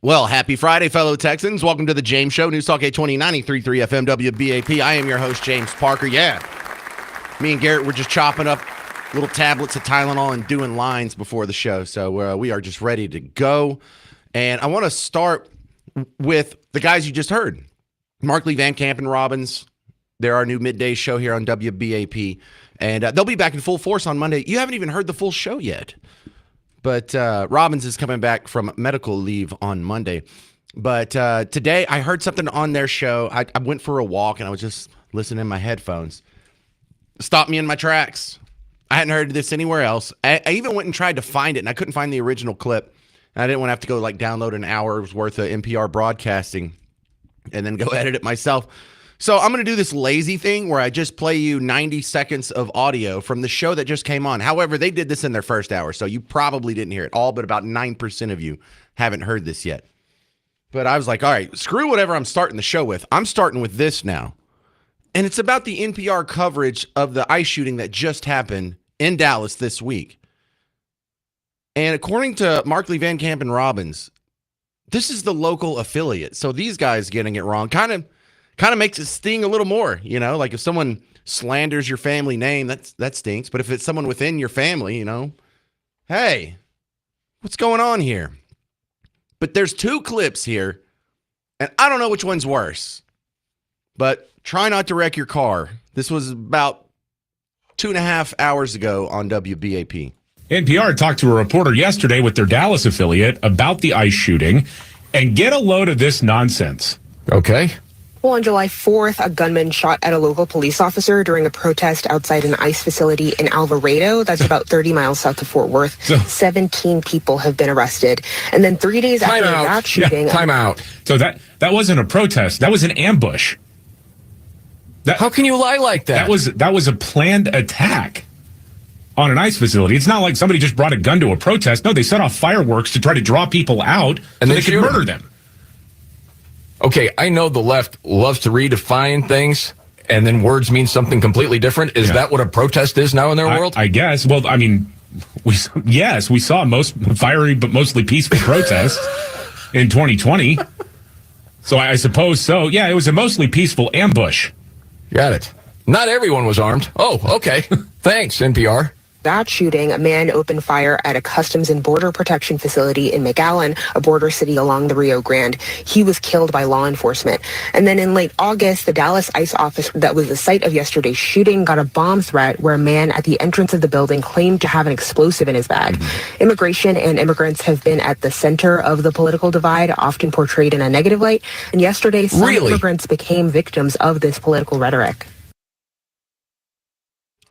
Well, happy Friday, fellow Texans. Welcome to the James Show, News Talk 820, 93.3 FM WBAP. I am your host, James Parker. Yeah, me and Garrett were just chopping up little tablets of Tylenol and doing lines before the show. So we are just ready to go. And I want to start with the guys you just heard. Markley, Van Camp, and Robbins. They're our new midday show here on WBAP. And they'll be back in full force on Monday. You haven't even heard the full show yet. But Robbins is coming back from medical leave on Monday. But today I heard something on their show. I went for a walk and I was just listening in my headphones. Stopped me in my tracks. I hadn't heard this anywhere else. I even went and tried to find it, and I couldn't find the original clip. I didn't want to have to go download an hour's worth of NPR broadcasting and then go edit it myself. So I'm going to do this lazy thing where I just play you 90 seconds of audio from the show that just came on. However, they did this in their first hour, so you probably didn't hear it all, but about 9% of you haven't heard this yet. But I was like, all right, screw whatever I'm starting the show with. I'm starting with this now. And it's about the NPR coverage of the ICE shooting that just happened in Dallas this week. And according to Markley, Van Camp, and Robbins, this is the local affiliate. So these guys getting it wrong kind of makes it sting a little more, like if someone slanders your family name, that stinks. But if it's someone within your family, hey, what's going on here? But there's two clips here, and I don't know which one's worse. But try not to wreck your car. This was about 2.5 hours ago on WBAP. NPR talked to a reporter yesterday with their Dallas affiliate about the ICE shooting, and get a load of this nonsense. Okay. Well, on July 4th, a gunman shot at a local police officer during a protest outside an ICE facility in Alvarado. That's about 30 miles south of Fort Worth. 17 people have been arrested. And then 3 days after that shooting... Time out. So that wasn't a protest. That was an ambush. How can you lie like that? That was a planned attack on an ICE facility. It's not like somebody just brought a gun to a protest. No, they set off fireworks to try to draw people out so they could murder them. Okay, I know the left loves to redefine things, and then words mean something completely different. Is that what a protest is now in their world? I guess. Well, I mean, we saw most fiery but mostly peaceful protests in 2020. So I suppose so. Yeah, it was a mostly peaceful ambush. Got it. Not everyone was armed. Oh, okay. Thanks, NPR. That shooting, a man opened fire at a Customs and Border Protection facility in McAllen, a border city along the Rio Grande. He was killed by law enforcement. And then in late August, the Dallas ICE office that was the site of yesterday's shooting got a bomb threat where a man at the entrance of the building claimed to have an explosive in his bag. Immigration and immigrants have been at the center of the political divide, often portrayed in a negative light. And yesterday, some immigrants became victims of this political rhetoric.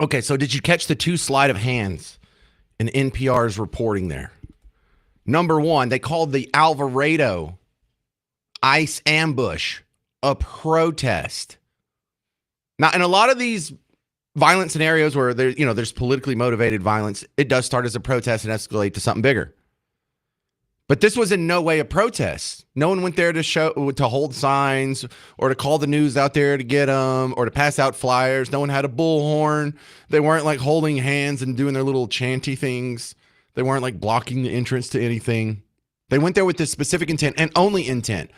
Okay, so did you catch the two sleight of hands in NPR's reporting there? Number one, they called the Alvarado ICE ambush a protest. Now, in a lot of these violent scenarios where there's politically motivated violence, it does start as a protest and escalate to something bigger. But this was in no way a protest. No one went there to hold signs or to call the news out there to get them or to pass out flyers. No one had a bullhorn. They weren't holding hands and doing their little chanty things. They weren't blocking the entrance to anything. They went there with this specific intent and only intent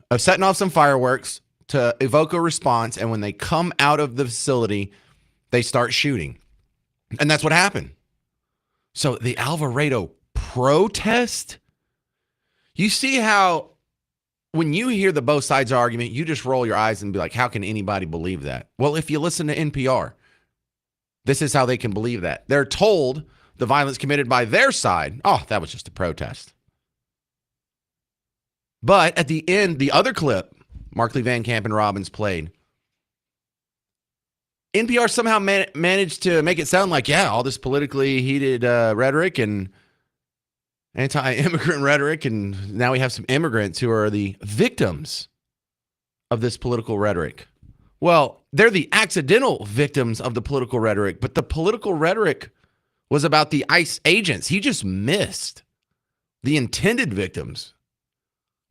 of setting off some fireworks to evoke a response. And when they come out of the facility, they start shooting. And that's what happened. So the Alvarado protest... You see how when you hear the both sides argument, you just roll your eyes and be like, how can anybody believe that? Well, if you listen to NPR, this is how they can believe that. They're told the violence committed by their side, oh, that was just a protest. But at the end, the other clip, Markley, Van Camp, and Robbins played, NPR somehow managed to make it sound like, all this politically heated rhetoric and anti-immigrant rhetoric, and now we have some immigrants who are the victims of this political rhetoric. Well, they're the accidental victims of the political rhetoric, but the political rhetoric was about the ICE agents. He just missed. The intended victims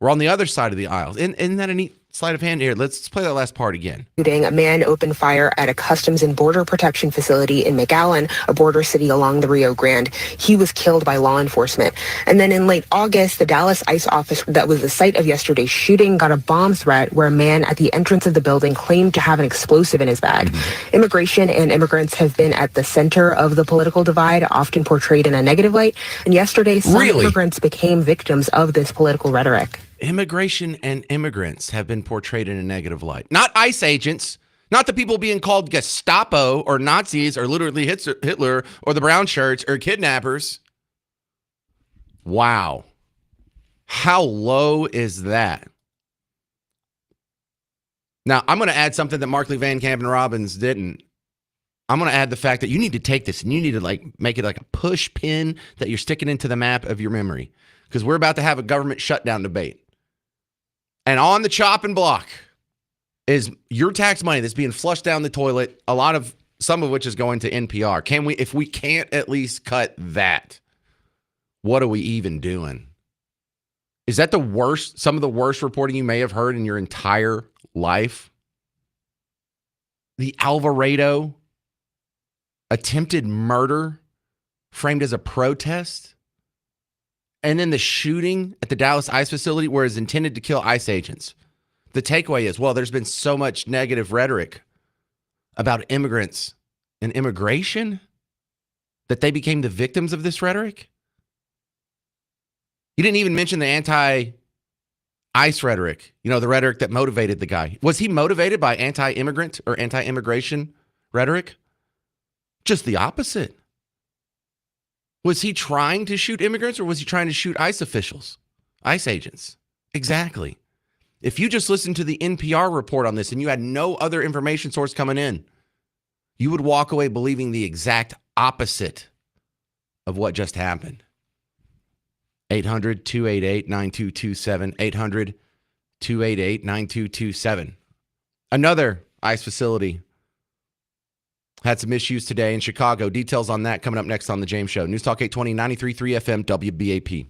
were on the other side of the aisle. Isn't that a neat sleight of hand here. Let's play that last part again. A man opened fire at a Customs and Border Protection facility in McAllen, a border city along the Rio Grande. He was killed by law enforcement. And then in late August, the Dallas ICE office that was the site of yesterday's shooting got a bomb threat where a man at the entrance of the building claimed to have an explosive in his bag. Immigration and immigrants have been at the center of the political divide, often portrayed in a negative light. And yesterday, some immigrants became victims of this political rhetoric. Immigration and immigrants have been portrayed in a negative light. Not ICE agents, not the people being called Gestapo or Nazis or literally Hitler or the brown shirts or kidnappers. Wow. How low is that? Now, I'm going to add something that Markley, Van Camp, and Robbins didn't. I'm going to add the fact that you need to take this and you need to make it like a push pin that you're sticking into the map of your memory, because we're about to have a government shutdown debate. And on the chopping block is your tax money that's being flushed down the toilet, some of which is going to NPR. If we can't at least cut that, what are we even doing? Is that some of the worst reporting you may have heard in your entire life? The Alvarado attempted murder framed as a protest? And then the shooting at the Dallas ICE facility where it's intended to kill ICE agents. The takeaway is, well, there's been so much negative rhetoric about immigrants and immigration that they became the victims of this rhetoric. You didn't even mention the anti-ICE rhetoric, the rhetoric that motivated the guy. Was he motivated by anti-immigrant or anti-immigration rhetoric? Just the opposite. Was he trying to shoot immigrants or was he trying to shoot ICE officials, ICE agents? Exactly. If you just listened to the NPR report on this and you had no other information source coming in, you would walk away believing the exact opposite of what just happened. 800-288-9227. 800-288-9227. Another ICE facility had some issues today in Chicago. Details on that coming up next on The James Show. News Talk 820, 93.3 FM, WBAP.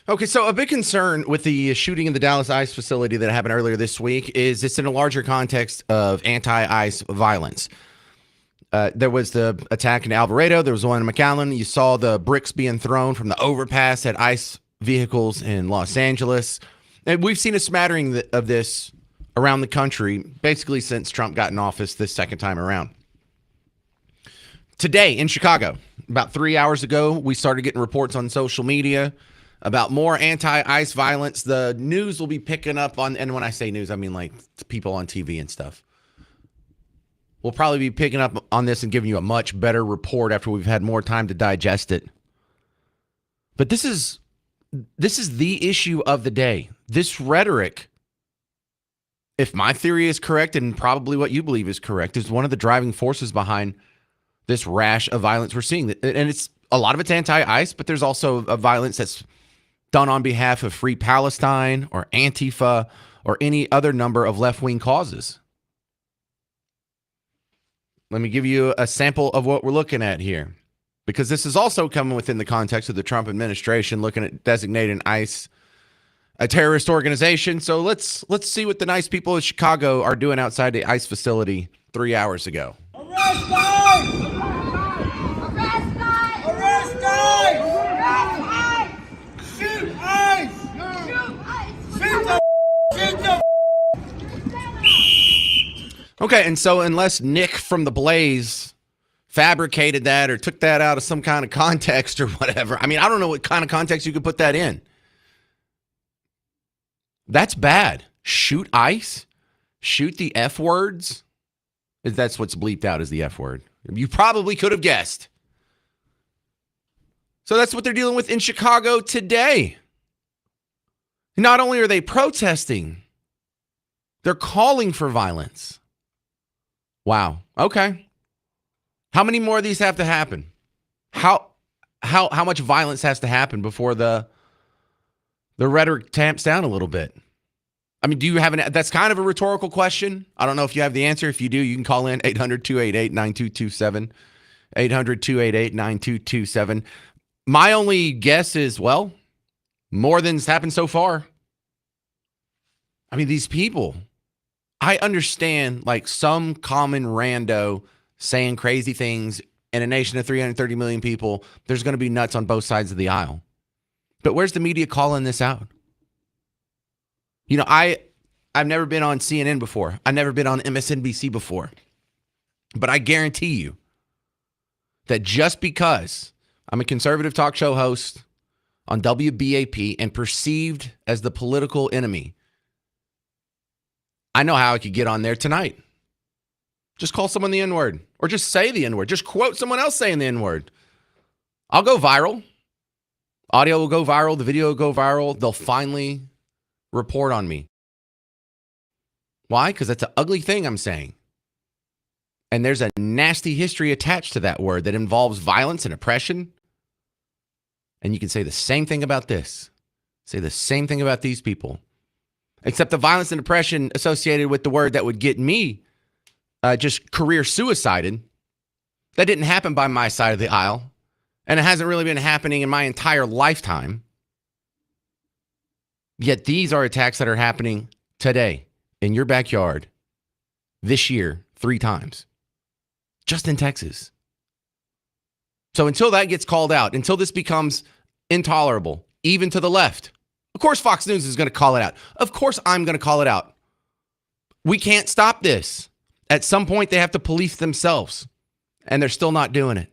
Okay, so a big concern with the shooting in the Dallas ICE facility that happened earlier this week is it's in a larger context of anti-ICE violence. There was the attack in Alvarado. There was one in McAllen. You saw the bricks being thrown from the overpass at ICE vehicles in Los Angeles. And we've seen a smattering of this around the country, basically since Trump got in office this second time around. Today in Chicago, about 3 hours ago, we started getting reports on social media about more anti-ICE violence. The news will be picking up on, and when I say news, I mean like people on TV and stuff. We'll probably be picking up on this and giving you a much better report after we've had more time to digest it. But this is the issue of the day. This rhetoric, if my theory is correct, and probably what you believe is correct, is one of the driving forces behind this rash of violence we're seeing. And it's a lot of it's anti-ICE, but there's also a violence that's done on behalf of Free Palestine or Antifa or any other number of left-wing causes. Let me give you a sample of what we're looking at here, because this is also coming within the context of the Trump administration looking at designating ICE a terrorist organization. So let's see what the nice people of Chicago are doing outside the ICE facility 3 hours ago. Arrest ICE! Arrest ICE! Arrest ICE! Arrest ICE! Shoot ICE! Shoot ICE! Shoot the Okay, and so unless Nick from The Blaze fabricated that or took that out of some kind of context or whatever, I mean, I don't know what kind of context you could put that in. That's bad. Shoot ICE? Shoot the F words? That's what's bleeped out as the F word. You probably could have guessed. So that's what they're dealing with in Chicago today. Not only are they protesting, they're calling for violence. Wow. Okay. How many more of these have to happen? How much violence has to happen before the rhetoric tamps down a little bit? I mean, do you have that's kind of a rhetorical question. I don't know if you have the answer. If you do, you can call in 800-288-9227. 800-288-9227. My only guess is, well, more than's happened so far. I mean, these people, I understand like some common rando saying crazy things in a nation of 330 million people. There's going to be nuts on both sides of the aisle. But where's the media calling this out? You know, I've never been on CNN before. I've never been on MSNBC before. But I guarantee you that just because I'm a conservative talk show host on WBAP and perceived as the political enemy, I know how I could get on there tonight. Just call someone the N-word or just say the N-word. Just quote someone else saying the N-word. I'll go viral. Audio will go viral. The video will go viral. They'll finally report on me. Why? Because that's an ugly thing I'm saying. And there's a nasty history attached to that word that involves violence and oppression. And you can say the same thing about this. Say the same thing about these people. Except the violence and oppression associated with the word that would get me just career suicided. That didn't happen by my side of the aisle. And it hasn't really been happening in my entire lifetime. Yet these are attacks that are happening today in your backyard this year 3 times. Just in Texas. So until that gets called out, until this becomes intolerable, even to the left, of course Fox News is going to call it out. Of course I'm going to call it out. We can't stop this. At some point, they have to police themselves, and they're still not doing it.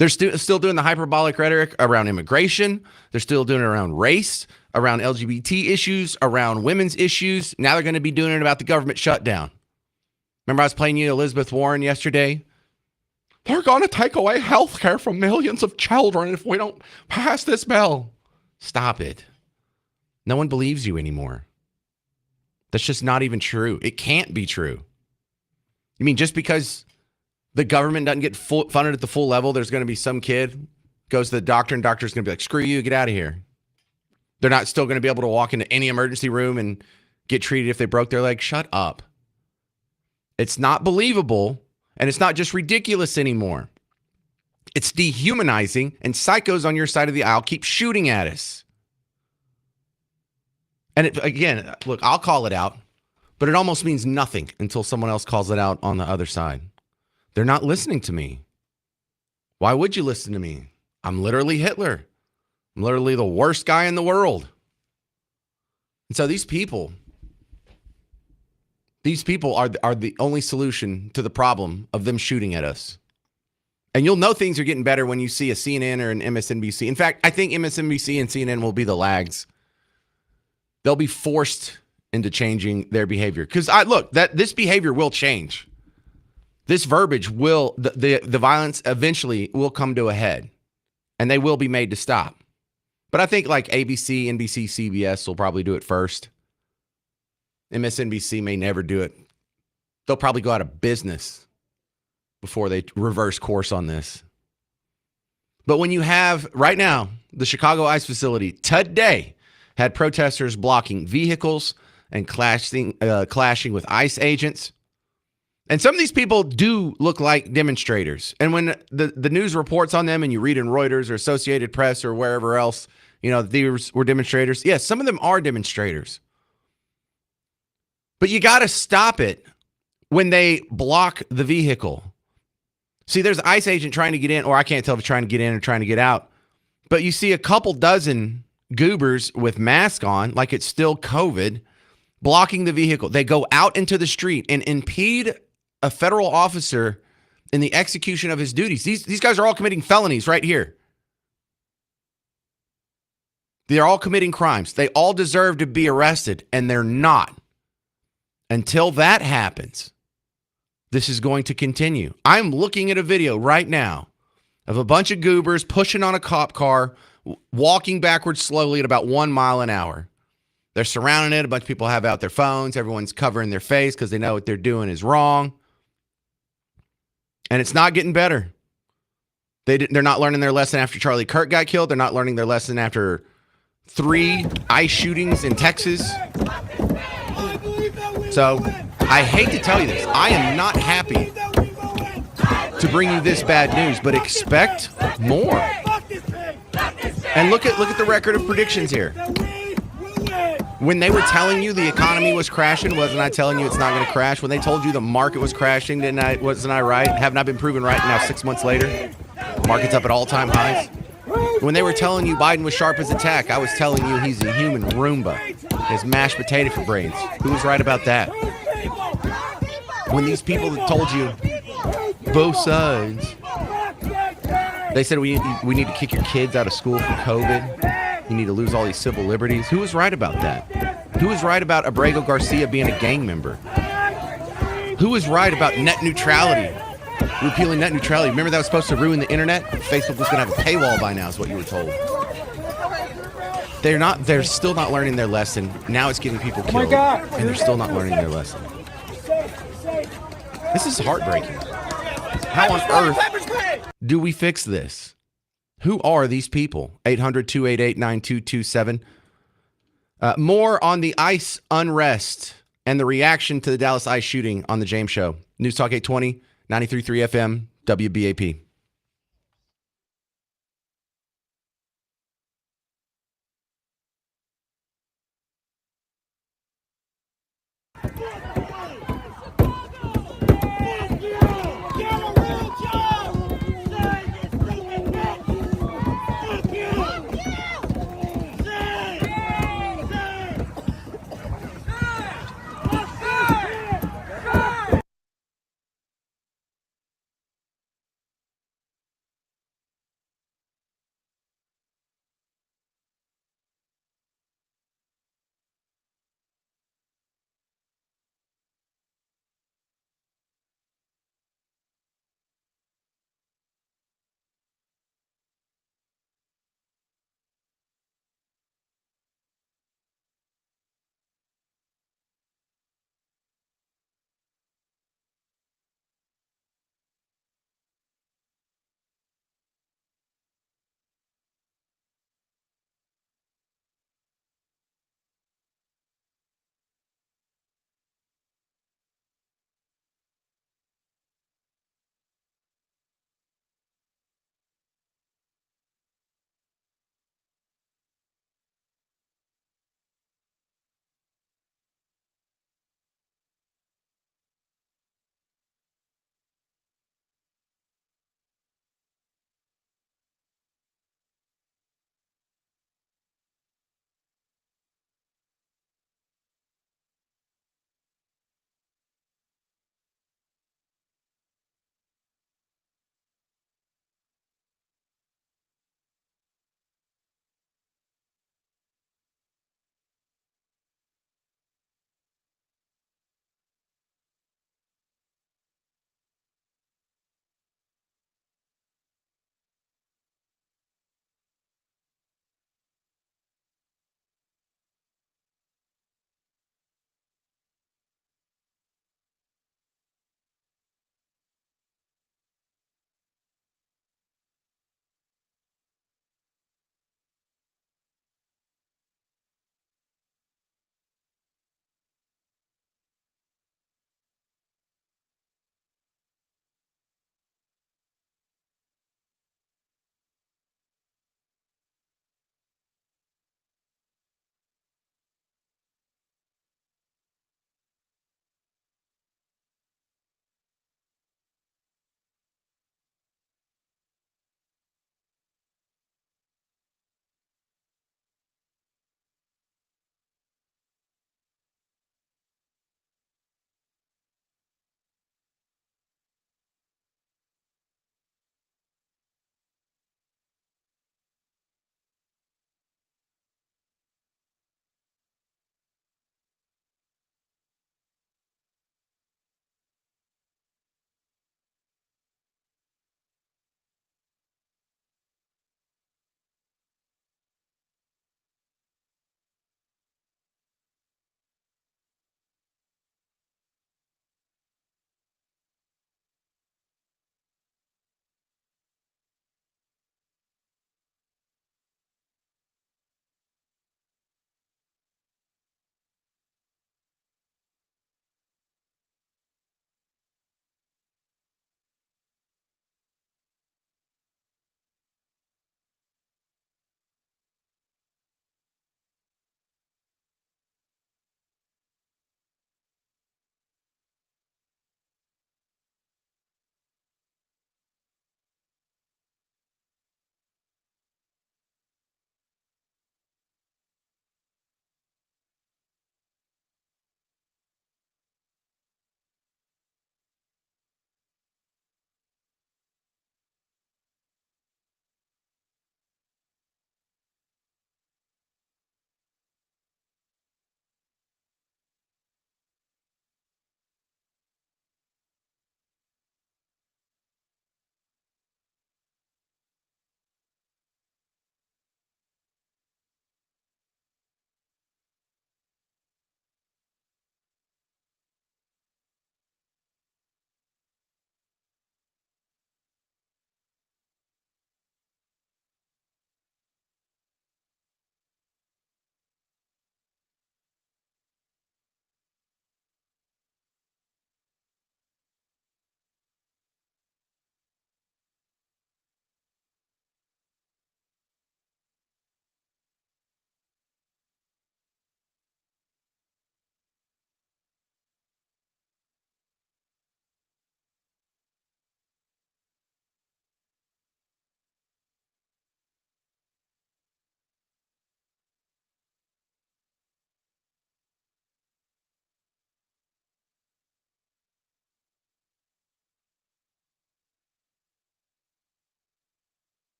They're still doing the hyperbolic rhetoric around immigration. They're still doing it around race, around LGBT issues, around women's issues. Now they're going to be doing it about the government shutdown. Remember I was playing you Elizabeth Warren yesterday? They're going to take away health care from millions of children if we don't pass this bill. Stop it. No one believes you anymore. That's just not even true. It can't be true. You mean just because the government doesn't get funded at the full level, there's going to be some kid goes to the doctor and doctor's going to be like, screw you, get out of here. They're not still going to be able to walk into any emergency room and get treated if they broke their leg. Shut up. It's not believable, and it's not just ridiculous anymore. It's dehumanizing, and psychos on your side of the aisle keep shooting at us. And again, look, I'll call it out, but it almost means nothing until someone else calls it out on the other side. They're not listening to me. Why would you listen to me? I'm literally Hitler. I'm literally the worst guy in the world. And so these people are the only solution to the problem of them shooting at us. And you'll know things are getting better when you see a CNN or an MSNBC. In fact, I think MSNBC and CNN will be the lags. They'll be forced into changing their behavior. Because this behavior will change. This verbiage will, the violence eventually will come to a head. And they will be made to stop. But I think like ABC, NBC, CBS will probably do it first. MSNBC may never do it. They'll probably go out of business before they reverse course on this. But when you have, right now, the Chicago ICE facility today had protesters blocking vehicles and clashing with ICE agents. And some of these people do look like demonstrators. And when the news reports on them and you read in Reuters or Associated Press or wherever else, these were demonstrators. Yes, some of them are demonstrators. But you got to stop it when they block the vehicle. See, there's an ICE agent trying to get in, or I can't tell if he's trying to get in or trying to get out. But you see a couple dozen goobers with masks on, like it's still COVID, blocking the vehicle. They go out into the street and impede a federal officer in the execution of his duties. These guys are all committing felonies right here. They're all committing crimes. They all deserve to be arrested, and they're not. Until that happens, this is going to continue. I'm looking at a video right now of a bunch of goobers pushing on a cop car, walking backwards slowly at about 1 mile an hour. They're surrounding it. A bunch of people have out their phones. Everyone's covering their face because they know what they're doing is wrong. And it's not getting better. They're not learning their lesson after Charlie Kirk got killed. They're not learning their lesson after 3 ICE shootings in Texas. So I hate to tell you this. I am not happy to bring you this bad news, but expect more. And look at the record of predictions here. When they were telling you the economy was crashing, wasn't I telling you it's not going to crash? When they told you the market was crashing, wasn't I right? Haven't I been proven right now 6 months later? Market's up at all-time highs. When they were telling you Biden was sharp as a tack, I was telling you he's a human Roomba. His mashed potato for brains. Who was right about that? When these people that told you both sides, they said we need to kick your kids out of school for COVID. You need to lose all these civil liberties. Who was right about that? Who was right about Abrego Garcia being a gang member? Who was right about net neutrality? Repealing net neutrality. Remember that was supposed to ruin the internet? Facebook was going to have a paywall by now is what you were told. They're still not learning their lesson. Now it's getting people killed. And they're still not learning their lesson. This is heartbreaking. How on earth do we fix this? Who are these people? 800-288-9227. More on the ICE unrest and the reaction to the Dallas ICE shooting on the James Show. News Talk 820, 93.3 FM, WBAP.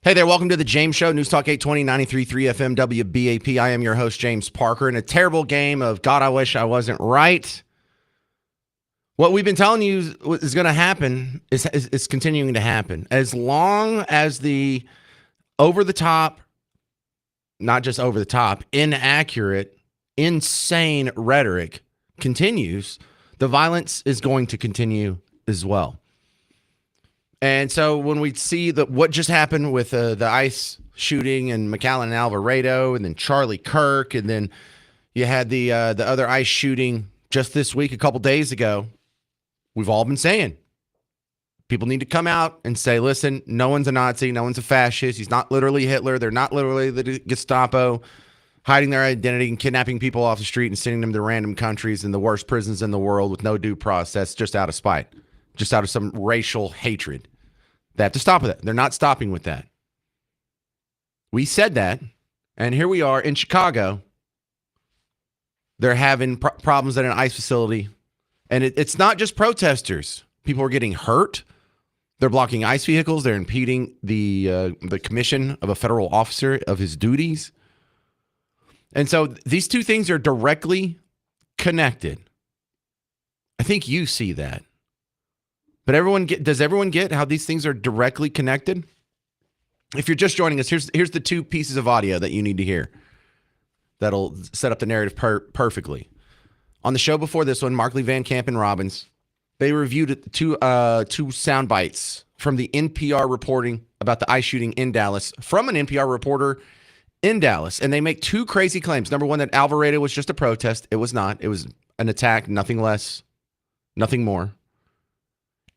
Hey there, welcome to the James Show, News Talk 820, 93.3 FM WBAP. I am your host, James Parker, in a terrible game of God, I wish I wasn't right. What we've been telling you is going to happen is continuing to happen. As long as the over-the-top, not just over-the-top, inaccurate, insane rhetoric continues, the violence is going to continue as well. And so when we see what just happened with the ICE shooting in McAllen and Alvarado, and then Charlie Kirk, and then you had the other ICE shooting just this week, a couple days ago, we've all been saying people need to come out and say, listen, no one's a Nazi, no one's a fascist. He's not literally Hitler. They're not literally the Gestapo hiding their identity and kidnapping people off the street and sending them to random countries in the worst prisons in the world with no due process, just out of spite, just out of some racial hatred. They have to stop with that. They're not stopping with that. We said that, and here we are in Chicago. They're having problems at an ICE facility, and it's not just protesters. People are getting hurt. They're blocking ICE vehicles. They're impeding the commission of a federal officer of his duties. And so these two things are directly connected. I think you see that. But does everyone get how these things are directly connected? If you're just joining us, here's the two pieces of audio that you need to hear that'll set up the narrative perfectly. On the show before this one, Markley, Van Camp, and Robbins, they reviewed two sound bites from the NPR reporting about the ICE shooting in Dallas from an NPR reporter in Dallas. And they make two crazy claims. Number one, that Alvarado was just a protest. It was not. It was an attack, nothing less, nothing more.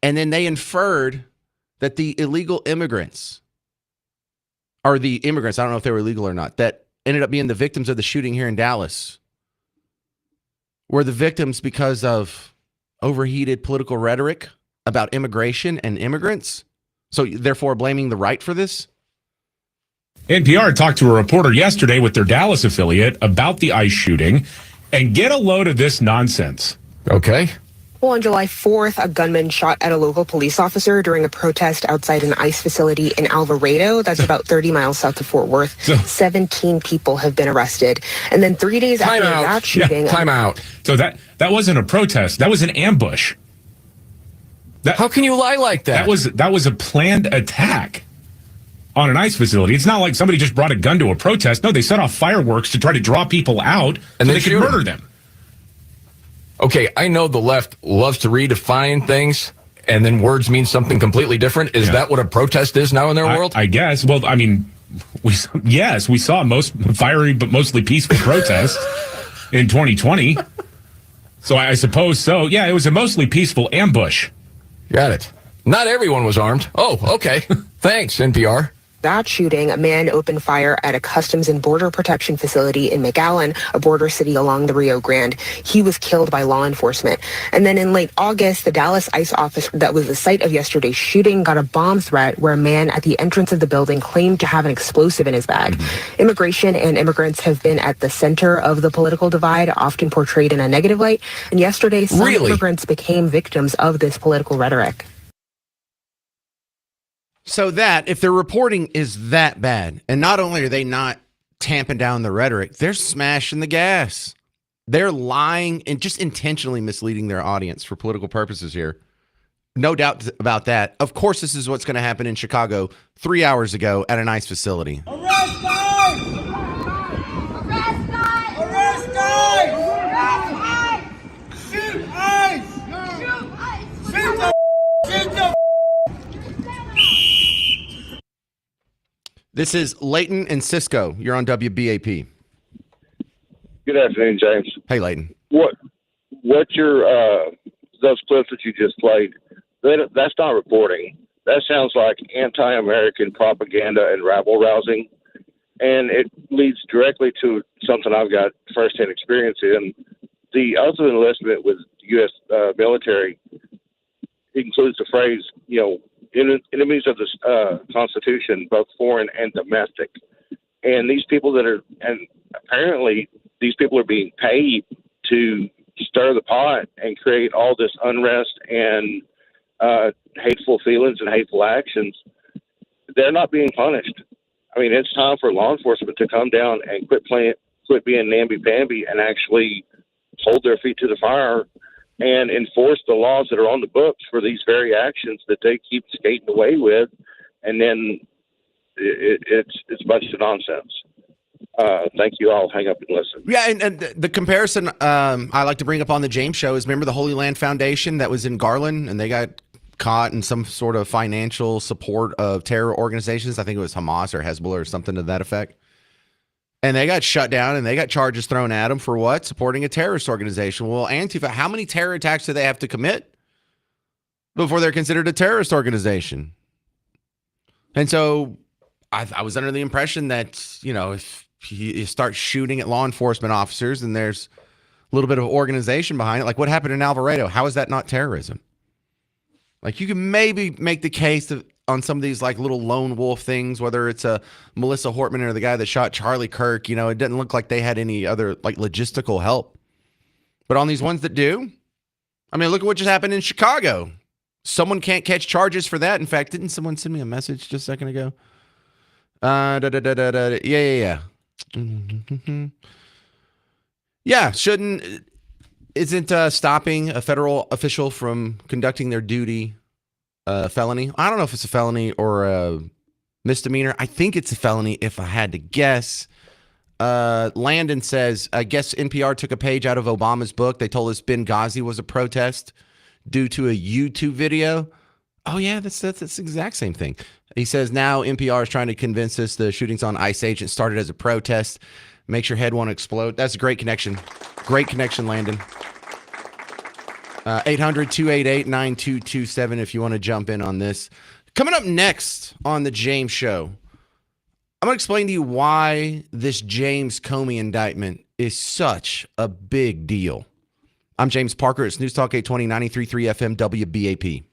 And then they inferred that the illegal immigrants, or the immigrants, I don't know if they were illegal or not, that ended up being the victims of the shooting here in Dallas, were the victims because of overheated political rhetoric about immigration and immigrants. So therefore blaming the right for this. NPR talked to a reporter yesterday with their Dallas affiliate about the ICE shooting, and get a load of this nonsense. Okay. Well, on July 4th, a gunman shot at a local police officer during a protest outside an ICE facility in Alvarado. That's about 30 miles south of Fort Worth. 17 people have been arrested. And then 3 days after that shooting... Yeah, time out. So that wasn't a protest. That was an ambush. How can you lie like that? That was a planned attack on an ICE facility. It's not like somebody just brought a gun to a protest. No, they set off fireworks to try to draw people out and so they could murder them. Okay, I know the left loves to redefine things, and then words mean something completely different. Is that what a protest is now in their world? I guess. Well, I mean, we saw most fiery but mostly peaceful protests in 2020. So I suppose so. Yeah, it was a mostly peaceful ambush. Got it. Not everyone was armed. Oh, okay. Thanks, NPR. That shooting, a man opened fire at a Customs and Border Protection facility in McAllen, a border city along the Rio Grande. He was killed by law enforcement. And then in late August, the Dallas ICE office that was the site of yesterday's shooting got a bomb threat where a man at the entrance of the building claimed to have an explosive in his bag. Immigration and immigrants have been at the center of the political divide, often portrayed in a negative light. And yesterday, some immigrants became victims of this political rhetoric. So that, if their reporting is that bad, and not only are they not tamping down the rhetoric, they're smashing the gas. They're lying and just intentionally misleading their audience for political purposes here. No doubt about that. Of course, this is what's going to happen in Chicago 3 hours ago at an ICE facility. Arrest ICE! Arrest ICE! Arrest ICE! Arrest ICE! Shoot ICE! Shoot ICE! Shoot the This is Leighton and Cisco. You're on WBAP. Good afternoon, James. Hey, Leighton. What your those clips that you just played? That's not reporting. That sounds like anti-American propaganda and rabble rousing, and it leads directly to something I've got firsthand experience in. The oath of enlistment with U.S. Military includes the phrase, enemies of the Constitution, both foreign and domestic. And these people apparently these people are being paid to stir the pot and create all this unrest and hateful feelings and hateful actions. they're not being punished. I mean, it's time for law enforcement to come down and quit being namby-pamby and actually hold their feet to the fire and enforce the laws that are on the books for these very actions that they keep skating away with, and then it's a bunch of nonsense. Thank you. I'll hang up and listen. Yeah, and the comparison I like to bring up on the James Show is, remember the Holy Land Foundation that was in Garland, and they got caught in some sort of financial support of terror organizations. I think it was Hamas or Hezbollah or something to that effect. And they got shut down, and they got charges thrown at them for what? Supporting a terrorist organization. Well, Antifa, how many terror attacks do they have to commit before they're considered a terrorist organization? And so I was under the impression that, you know, if you start shooting at law enforcement officers and there's a little bit of organization behind it, like what happened in Alvarado, how is that not terrorism? Like, you can maybe make the case on some of these like little lone wolf things, whether it's a Melissa Hortman or the guy that shot Charlie Kirk, you know, it didn't look like they had any other like logistical help. But on these ones that do, I mean, look at what just happened in Chicago. Someone can't catch charges for that. In fact, didn't someone send me a message just a second ago? Yeah. Yeah, isn't stopping a federal official from conducting their duty felony? I don't know if it's a felony or a misdemeanor. I think it's a felony if I had to guess. Landon says, I guess NPR took a page out of Obama's book. They told us Benghazi was a protest due to a YouTube video. Oh, yeah, that's the exact same thing. He says now NPR is trying to convince us the shootings on ICE agents started as a protest. Makes your head want to explode. That's a great connection. Great connection, Landon. 800-288-9227 if you want to jump in on this. Coming up next on the James Show, I'm going to explain to you why this James Comey indictment is such a big deal. I'm James Parker. It's News Talk 820, 93.3 FM WBAP.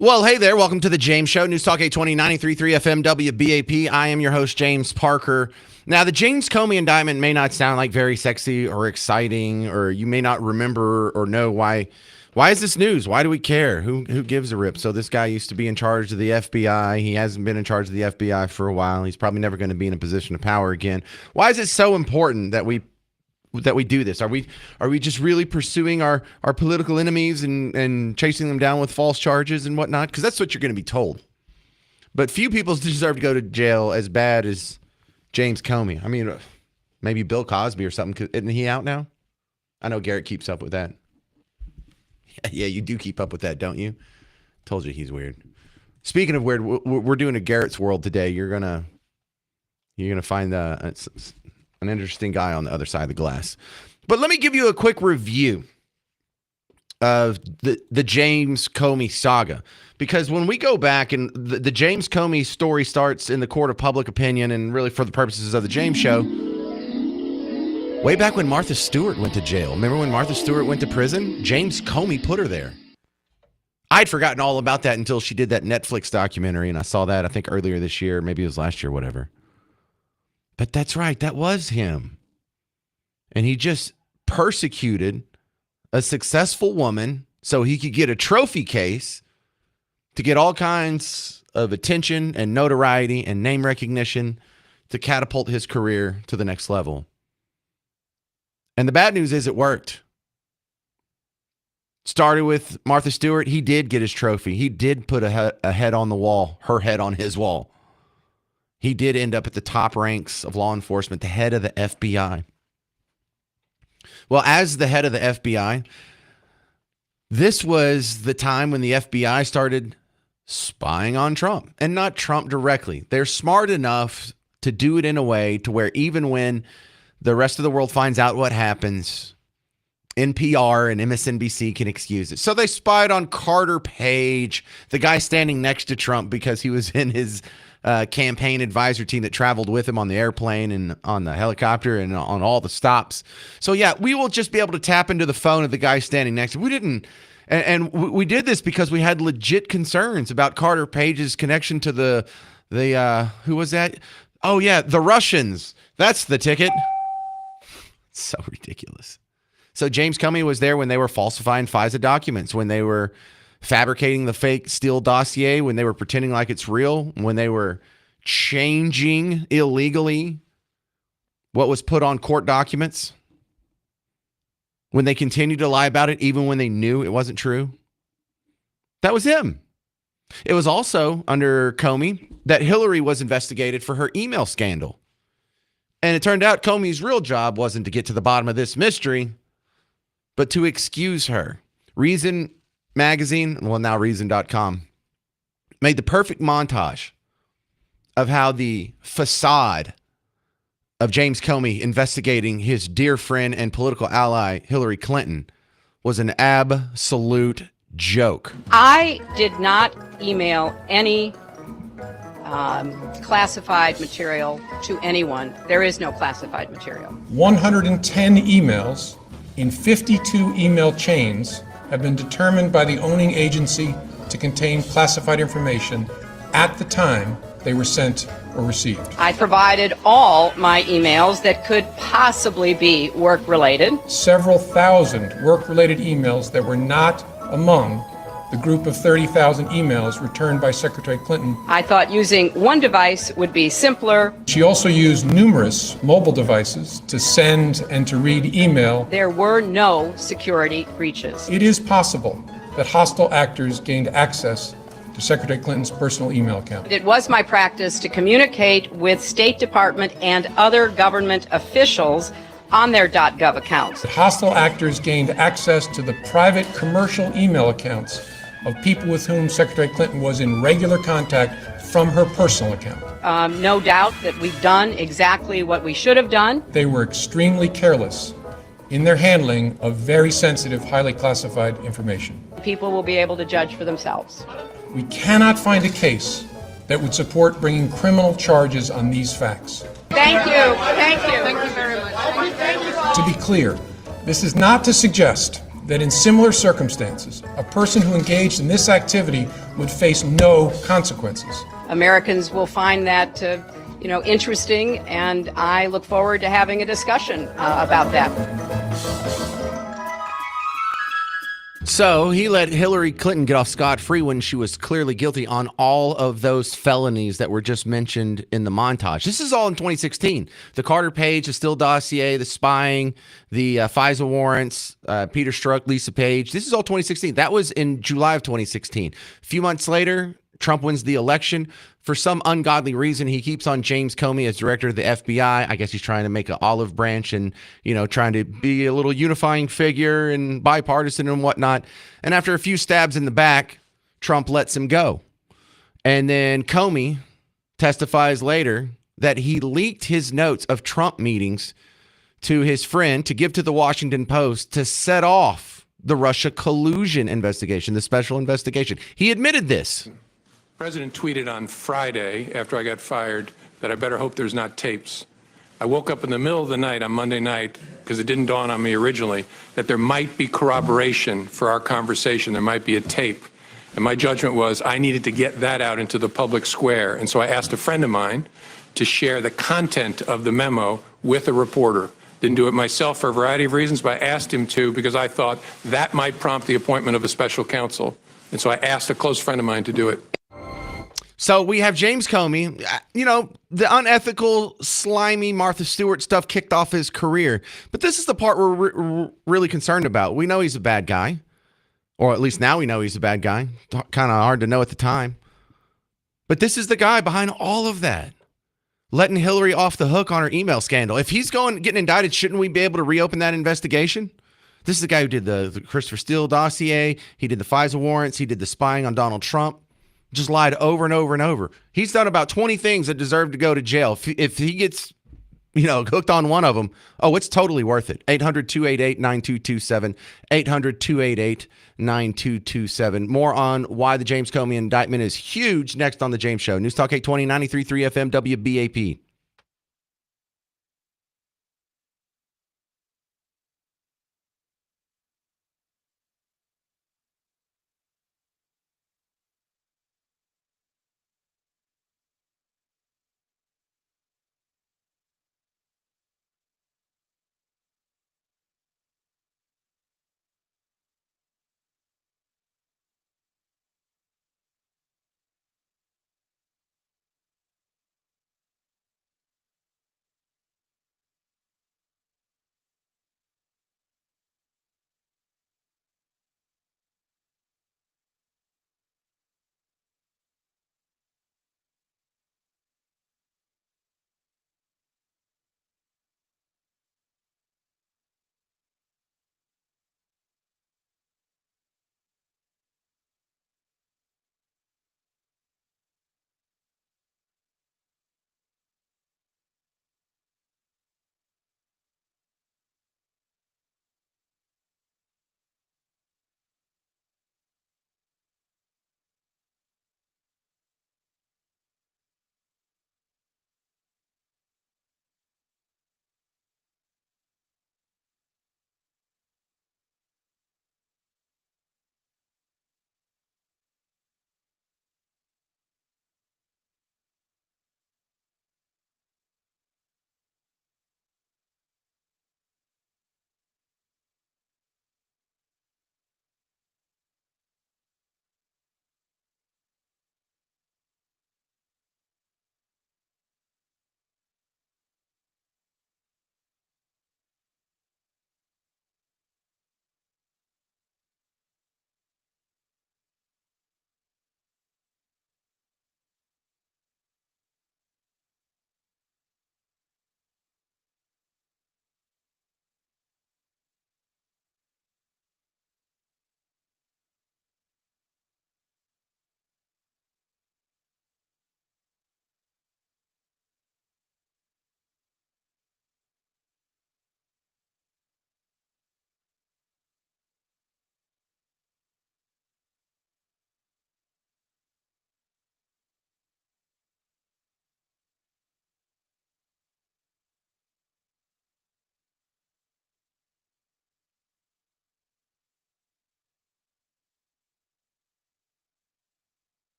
Well, hey there. Welcome to the James Show. News Talk 820 93.3 FM WBAP. I am your host, James Parker. Now, the James Comey indictment may not sound like very sexy or exciting, or you may not remember or know why. Why is this news? Why do we care? Who gives a rip? So this guy used to be in charge of the FBI. He hasn't been in charge of the FBI for a while. He's probably never going to be in a position of power again. Why is it so important that we do this? Are we just really pursuing our political enemies and chasing them down with false charges and whatnot? Because that's what you're going to be told. But few people deserve to go to jail as bad as James Comey. I mean, maybe Bill Cosby or something. Isn't he out now? I know Garrett keeps up with that. Yeah, you do keep up with that, don't you? Told you he's weird. Speaking of weird, we're doing a Garrett's World today. You're gonna find an interesting guy on the other side of the glass. But let me give you a quick review of the James Comey saga. Because when we go back, and the James Comey story starts in the court of public opinion, and really for the purposes of the James Show, way back when Martha Stewart went to jail. Remember when Martha Stewart went to prison? James Comey put her there. I'd forgotten all about that until she did that Netflix documentary, and I saw that, I think, earlier this year. Maybe it was last year, whatever. But that's right. That was him. And he just persecuted a successful woman so he could get a trophy case to get all kinds of attention and notoriety and name recognition to catapult his career to the next level. And the bad news is it worked. Started with Martha Stewart. He did get his trophy. He did put a head on the wall, her head on his wall. He did end up at the top ranks of law enforcement, the head of the FBI. Well, as the head of the FBI, this was the time when the FBI started spying on Trump, and not Trump directly. They're smart enough to do it in a way to where even when the rest of the world finds out what happens, NPR and MSNBC can excuse it. So they spied on Carter Page, the guy standing next to Trump because he was in his campaign advisor team that traveled with him on the airplane and on the helicopter and on all the stops. So yeah, we will just be able to tap into the phone of the guy standing next to him. We didn't, and we did this because we had legit concerns about Carter Page's connection to the who was that? Oh yeah, the Russians. That's the ticket. So ridiculous. So James Comey was there when they were falsifying FISA documents, when they were fabricating the fake Steele dossier, when they were pretending like it's real, when they were changing illegally what was put on court documents, when they continued to lie about it even when they knew it wasn't true. That was him. It was also under Comey that Hillary was investigated for her email scandal. And it turned out Comey's real job wasn't to get to the bottom of this mystery, but to excuse her. Reason magazine, well, now Reason.com, made the perfect montage of how the facade of James Comey investigating his dear friend and political ally, Hillary Clinton, was an absolute joke. I did not email any classified material to anyone. There is no classified material. 110 emails in 52 email chains have been determined by the owning agency to contain classified information at the time they were sent or received. I provided all my emails that could possibly be work-related. Several thousand work-related emails that were not among the group of 30,000 emails returned by Secretary Clinton. I thought using one device would be simpler. She also used numerous mobile devices to send and to read email. There were no security breaches. It is possible that hostile actors gained access to Secretary Clinton's personal email account. It was my practice to communicate with State Department and other government officials on their .gov accounts. Hostile actors gained access to the private commercial email accounts of people with whom Secretary Clinton was in regular contact from her personal account. No doubt that we've done exactly what we should have done. They were extremely careless in their handling of very sensitive, highly classified information. People will be able to judge for themselves. We cannot find a case that would support bringing criminal charges on these facts. Thank you. Thank you. Thank you very much. To be clear, this is not to suggest that in similar circumstances, a person who engaged in this activity would face no consequences. Americans will find that, interesting, and I look forward to having a discussion about that. So he let Hillary Clinton get off scot-free when she was clearly guilty on all of those felonies that were just mentioned in the montage. This is all in 2016. The Carter Page, the Steele dossier, the spying, the FISA warrants, Peter Strzok, Lisa Page. This is all 2016. That was in July of 2016. A few months later, Trump wins the election. For some ungodly reason, he keeps on James Comey as director of the FBI. I guess he's trying to make an olive branch and, trying to be a little unifying figure and bipartisan and whatnot. And after a few stabs in the back, Trump lets him go. And then Comey testifies later that he leaked his notes of Trump meetings to his friend to give to the Washington Post to set off the Russia collusion investigation, the special investigation. He admitted this. The president tweeted on Friday, after I got fired, that I better hope there's not tapes. I woke up in the middle of the night on Monday night, because it didn't dawn on me originally, that there might be corroboration for our conversation. There might be a tape. And my judgment was I needed to get that out into the public square. And so I asked a friend of mine to share the content of the memo with a reporter. Didn't do it myself for a variety of reasons, but I asked him to because I thought that might prompt the appointment of a special counsel. And so I asked a close friend of mine to do it. So we have James Comey, the unethical, slimy Martha Stewart stuff kicked off his career. But this is the part we're really concerned about. We know he's a bad guy, or at least now we know he's a bad guy. Kind of hard to know at the time. But this is the guy behind all of that, letting Hillary off the hook on her email scandal. If he's getting indicted, shouldn't we be able to reopen that investigation? This is the guy who did the Christopher Steele dossier. He did the FISA warrants. He did the spying on Donald Trump. Just lied over and over and over. He's done about 20 things that deserve to go to jail. If he gets, hooked on one of them, it's totally worth it. 800-288-9227. 800-288-9227. More on why the James Comey indictment is huge next on The James Show. News Talk 820, 93.3 FM, WBAP.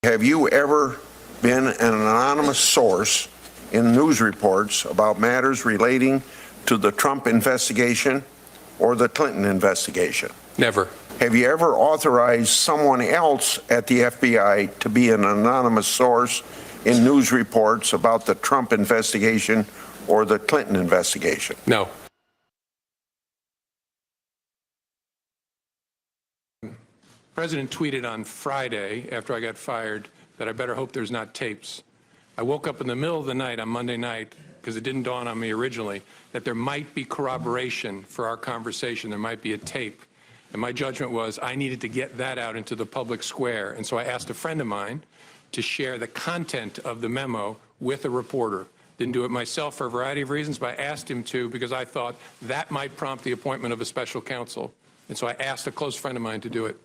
Have you ever been an anonymous source in news reports about matters relating to the Trump investigation or the Clinton investigation? Never. Have you ever authorized someone else at the FBI to be an anonymous source in news reports about the Trump investigation or the Clinton investigation? No. The president tweeted on Friday, after I got fired, that I better hope there's not tapes. I woke up in the middle of the night on Monday night, because it didn't dawn on me originally, that there might be corroboration for our conversation. There might be a tape. And my judgment was I needed to get that out into the public square. And so I asked a friend of mine to share the content of the memo with a reporter. Didn't do it myself for a variety of reasons, but I asked him to because I thought that might prompt the appointment of a special counsel. And so I asked a close friend of mine to do it.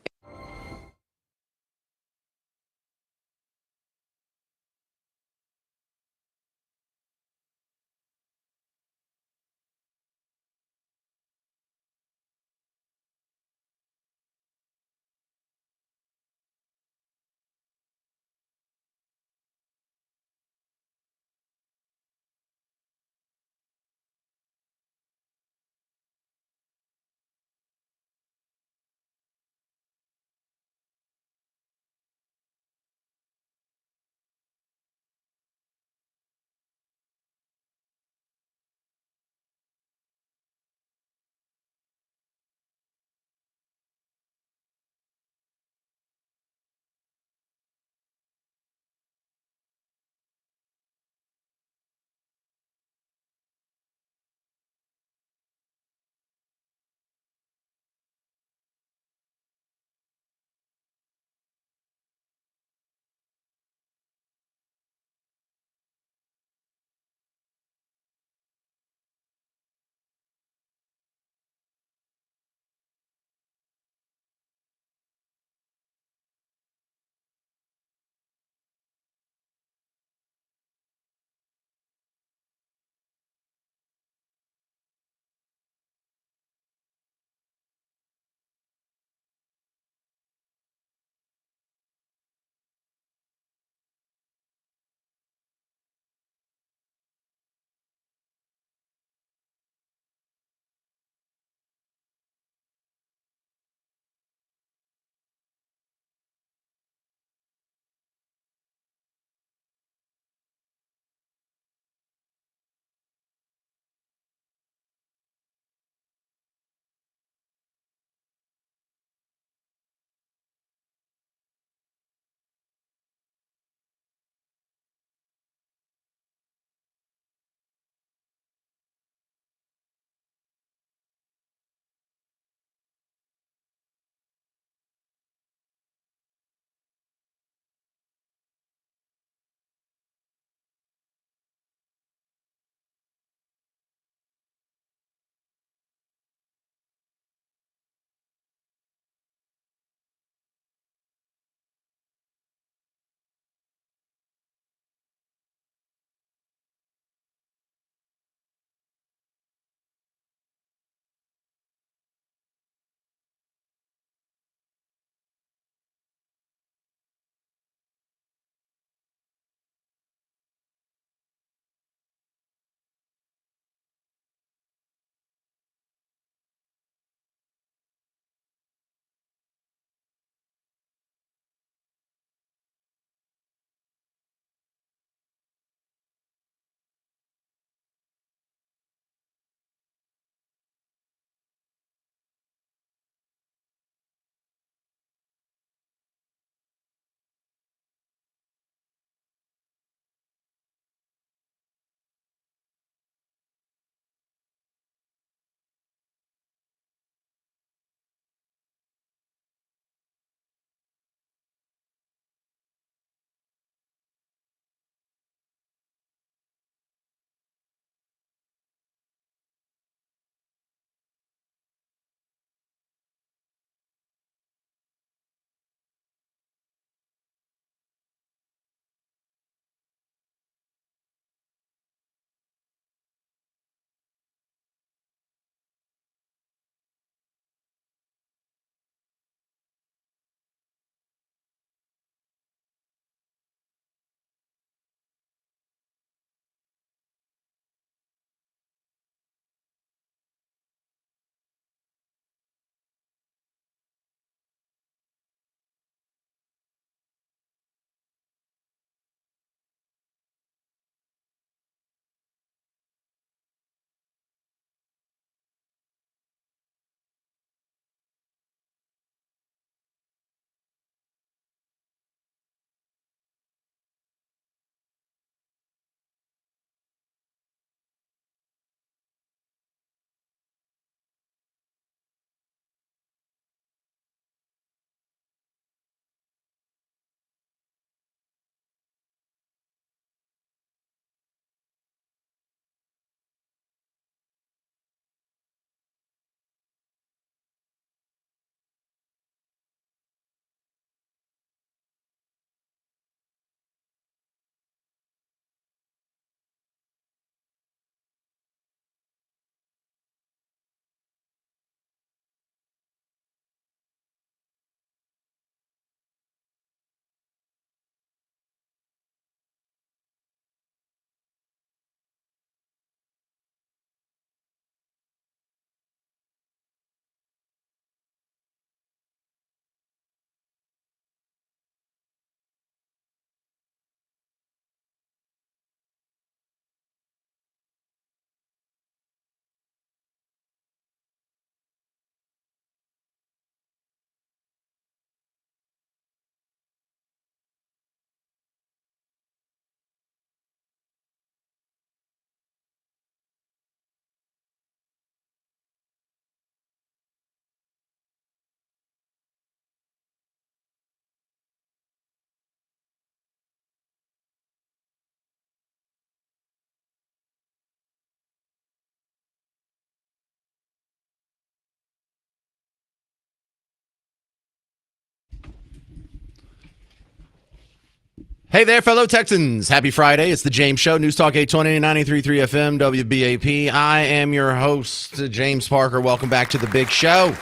Hey there, fellow Texans. Happy Friday. It's the James Show, News Talk 820, 93.3 FM, WBAP. I am your host, James Parker. Welcome back to the big show.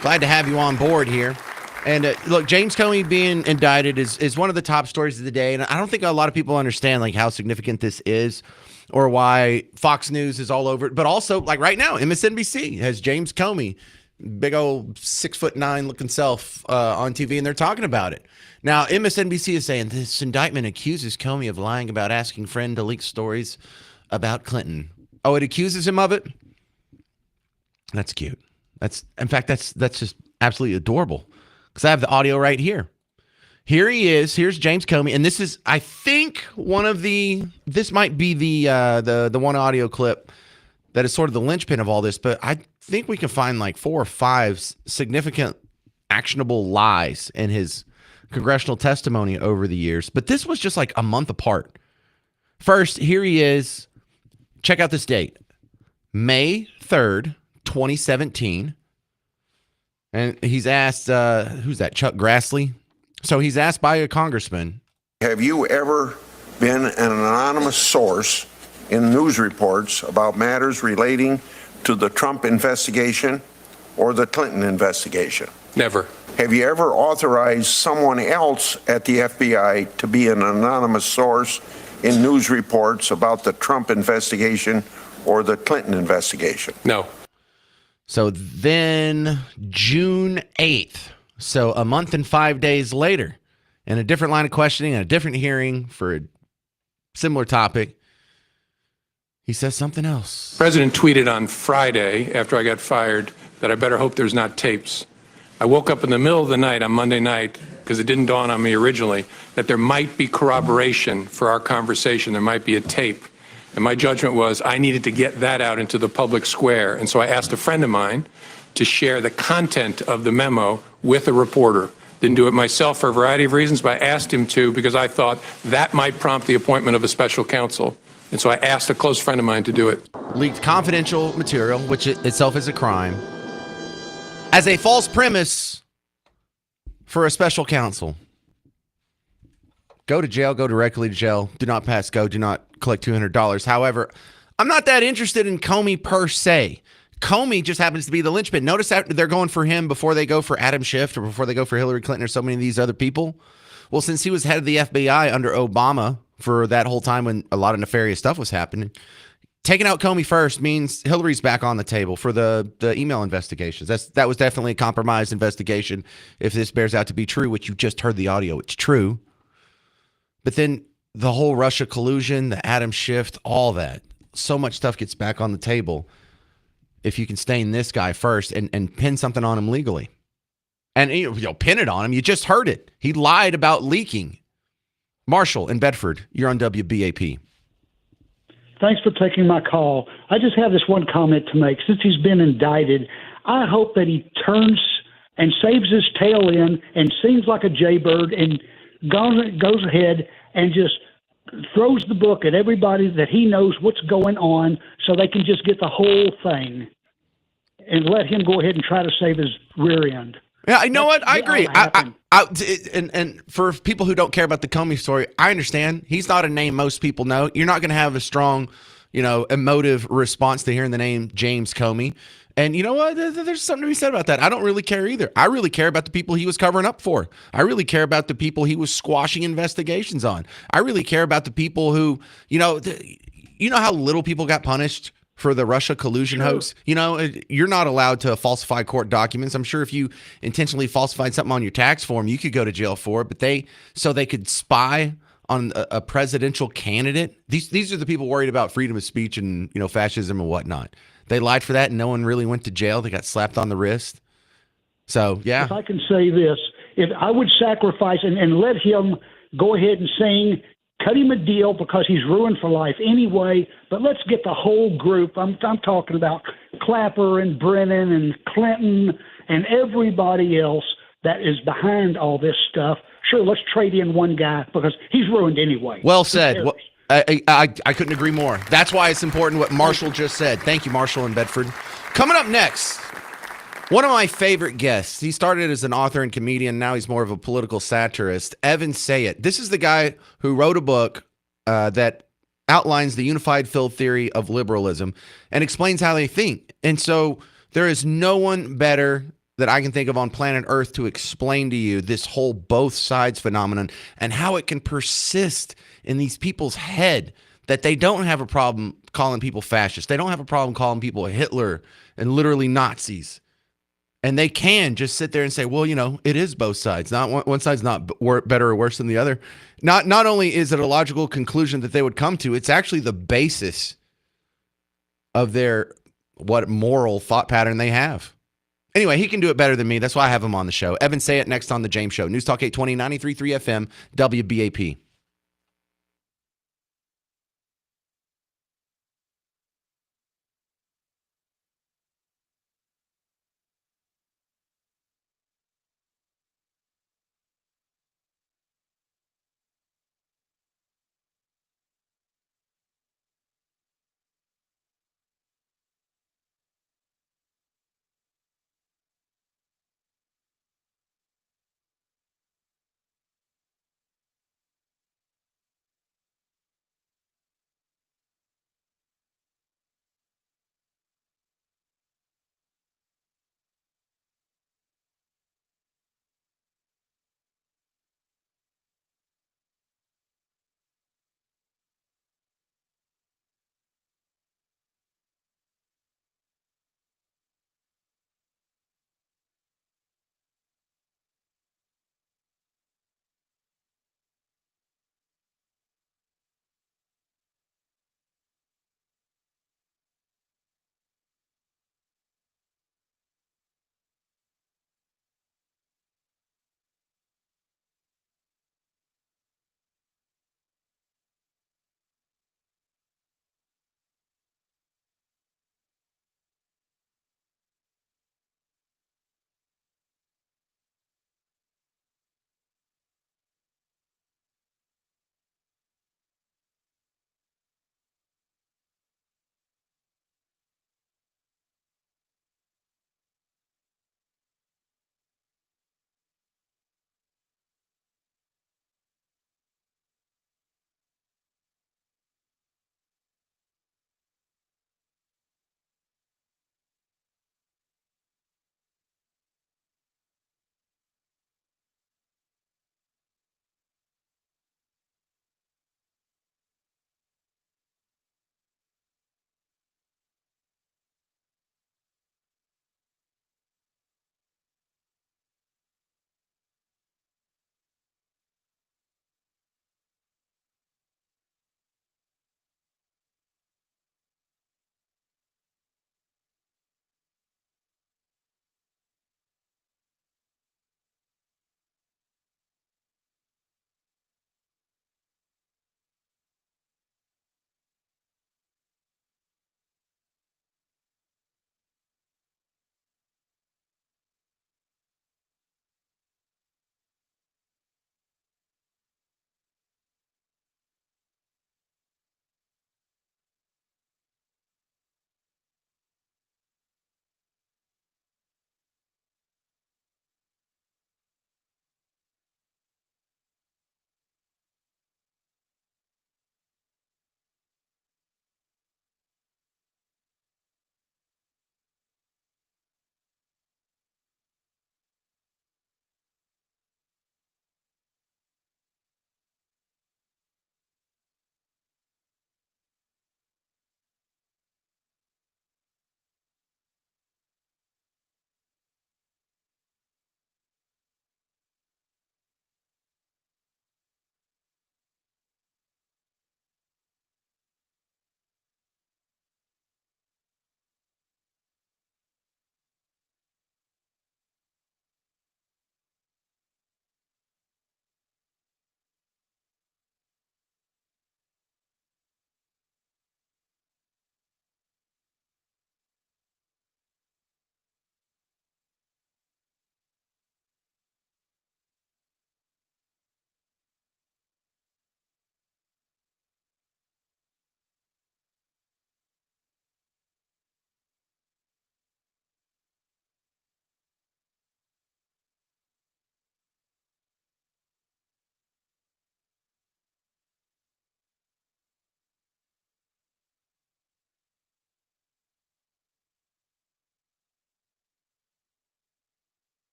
Glad to have you on board here. And look, James Comey being indicted is one of the top stories of the day. And I don't think a lot of people understand like how significant this is or why Fox News is all over it. But also, like right now, MSNBC has James Comey, big old 6'9" looking self on TV, and they're talking about it. Now, MSNBC is saying this indictment accuses Comey of lying about asking friend to leak stories about Clinton. Oh, it accuses him of it? That's cute. That's just absolutely adorable. Because I have the audio right here. Here he is. Here's James Comey, and this is, I think, this might be the one audio clip that is sort of the linchpin of all this. But I think we can find like 4 or 5 significant, actionable lies in his congressional testimony over the years. But this was just like a month apart. First, here he is. Check out this date. May 3rd, 2017. And he's asked, who's that? Chuck Grassley. So he's asked by a congressman. Have you ever been an anonymous source in news reports about matters relating to the Trump investigation or the Clinton investigation? Never. Have you ever authorized someone else at the FBI to be an anonymous source in news reports about the Trump investigation or the Clinton investigation? No. So then June 8th, so a month and 5 days later, in a different line of questioning and a different hearing for a similar topic, he says something else. The president tweeted on Friday after I got fired that I better hope there's not tapes. I woke up in the middle of the night on Monday night because it didn't dawn on me originally that there might be corroboration for our conversation. There might be a tape. And my judgment was I needed to get that out into the public square. And so I asked a friend of mine to share the content of the memo with a reporter. Didn't do it myself for a variety of reasons, but I asked him to because I thought that might prompt the appointment of a special counsel. And so I asked a close friend of mine to do it. Leaked confidential material, which itself is a crime, as a false premise for a special counsel. Go to jail, go directly to jail. Do not pass go, do not collect $200. However, I'm not that interested in Comey per se. Comey just happens to be the linchpin. Notice that they're going for him before they go for Adam Schiff or before they go for Hillary Clinton or so many of these other people. Well, since he was head of the FBI under Obama for that whole time when a lot of nefarious stuff was happening, taking out Comey first means Hillary's back on the table for the email investigations. That was definitely a compromised investigation. If this bears out to be true, which you just heard the audio, it's true. But then the whole Russia collusion, the Adam Schiff, all that, so much stuff gets back on the table if you can stain this guy first and pin something on him legally. And you'll pin it on him. You just heard it. He lied about leaking. Marshall in Bedford, you're on WBAP. Thanks for taking my call. I just have this one comment to make. Since he's been indicted, I hope that he turns and saves his tail in and sings like a jaybird and goes ahead and just throws the book at everybody that he knows what's going on so they can just get the whole thing and let him go ahead and try to save his rear end. Yeah, I know what? I agree. And for people who don't care about the Comey story, I understand. He's not a name most people know. You're not going to have a strong, emotive response to hearing the name James Comey. And you know what? There's something to be said about that. I don't really care either. I really care about the people he was covering up for. I really care about the people he was squashing investigations on. I really care about the people who, you know how little people got punished for the Russia collusion hoax? You're not allowed to falsify court documents. I'm sure if you intentionally falsified something on your tax form, you could go to jail for it. But they could spy on a presidential candidate. These are the people worried about freedom of speech and fascism and whatnot. They lied for that, and no one really went to jail. They got slapped on the wrist. So yeah. If I can say this, if I would sacrifice and let him go ahead and sing. Cut him a deal because he's ruined for life anyway, but let's get the whole group. I'm talking about Clapper and Brennan and Clinton and everybody else that is behind all this stuff. Sure, let's trade in one guy because he's ruined anyway. Well said. Well, I couldn't agree more. That's why it's important what Marshall just said. Thank you, Marshall in Bedford. Coming up next, One of my favorite guests. He started as an author and comedian. Now he's more of a political satirist. Evan Sayet. This is the guy who wrote a book that outlines the unified field theory of liberalism and explains how they think. And so there is no one better that I can think of on planet Earth to explain to you this whole both sides phenomenon and how it can persist in these people's head that they don't have a problem calling people fascists. They don't have a problem calling people Hitler and literally Nazis. And they can just sit there and say, well, it is both sides. Not one side's not better or worse than the other. Not only is it a logical conclusion that they would come to, it's actually the basis of their what moral thought pattern they have. Anyway, he can do it better than me. That's why I have him on the show. Evan Sayet next on the James Show. News Talk 820, 93.3 FM, WBAP.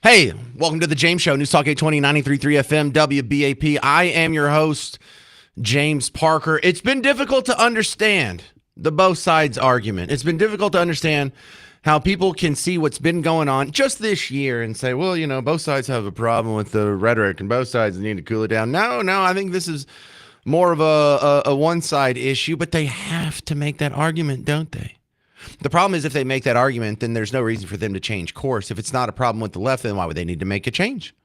Hey, welcome to the James Show, News Talk 820, 93.3 FM, WBAP. I am your host, James Parker. It's been difficult to understand the both sides argument. It's been difficult to understand how people can see what's been going on just this year and say, well, both sides have a problem with the rhetoric and both sides need to cool it down. No, I think this is more of a one-side issue, but they have to make that argument, don't they? The problem is if they make that argument, then there's no reason for them to change course. If it's not a problem with the left, then why would they need to make a change?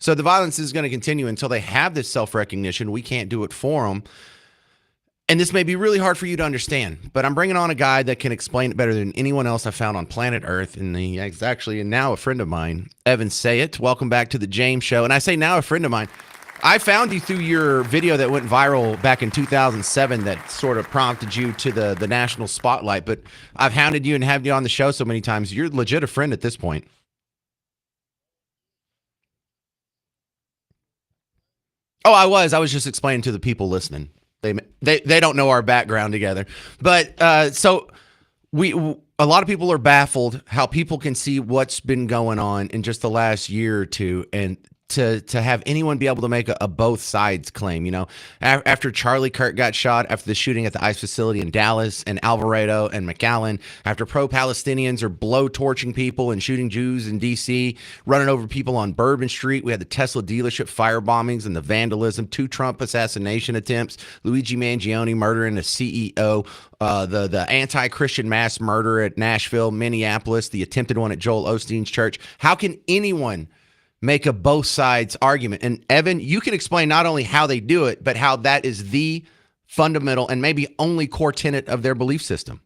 So the violence is going to continue until they have this self-recognition. We can't do it for them. And this may be really hard for you to understand, but I'm bringing on a guy that can explain it better than anyone else I found on planet Earth. And he's actually now a friend of mine, Evan Sayet. Welcome back to the James Show. And I say now a friend of mine. I found you through your video that went viral back in 2007 that sort of prompted you to the national spotlight. But I've hounded you and had you on the show so many times. You're legit a friend at this point. Oh, I was just explaining to the people listening. They don't know our background together. But so a lot of people are baffled how people can see what's been going on in just the last year or two and to have anyone be able to make a both sides claim, after Charlie Kirk got shot, after the shooting at the ICE facility in Dallas and Alvarado and McAllen, after pro-Palestinians are blow torching people and shooting Jews in D.C., running over people on Bourbon Street. We had the Tesla dealership fire bombings and the vandalism, 2 Trump assassination attempts, Luigi Mangione murdering a CEO, the anti-Christian mass murder at Nashville, Minneapolis, the attempted one at Joel Osteen's church. How can anyone make a both sides argument? And Evan, you can explain not only how they do it, but how that is the fundamental and maybe only core tenet of their belief system.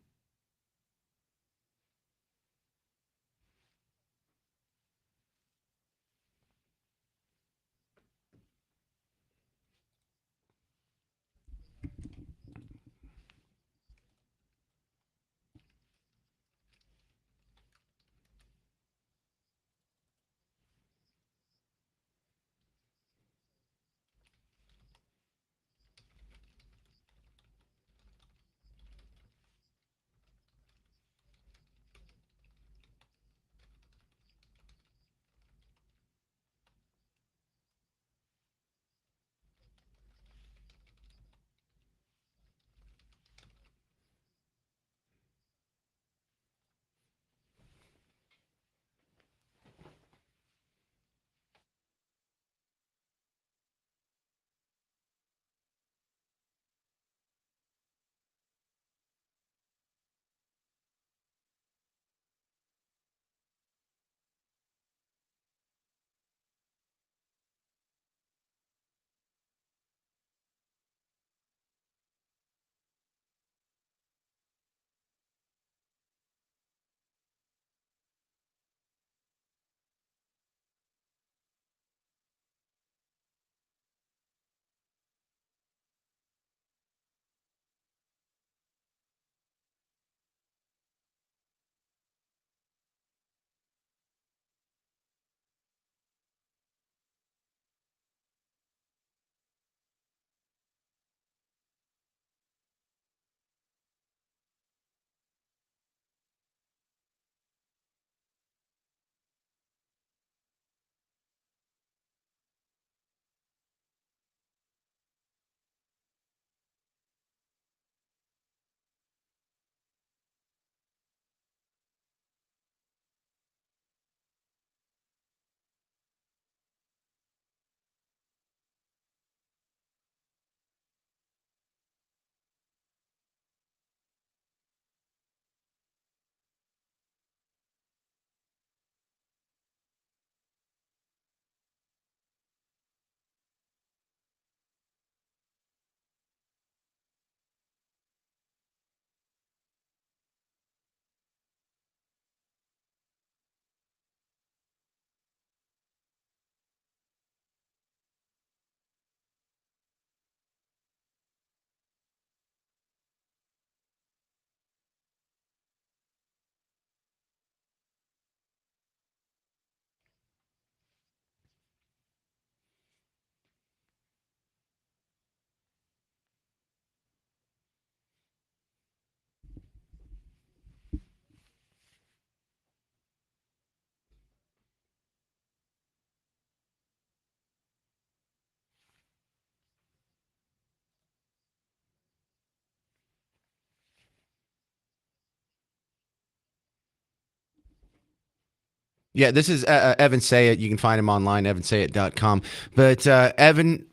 Yeah, this is Evan Sayet. You can find him online, evansayet.com. But Evan,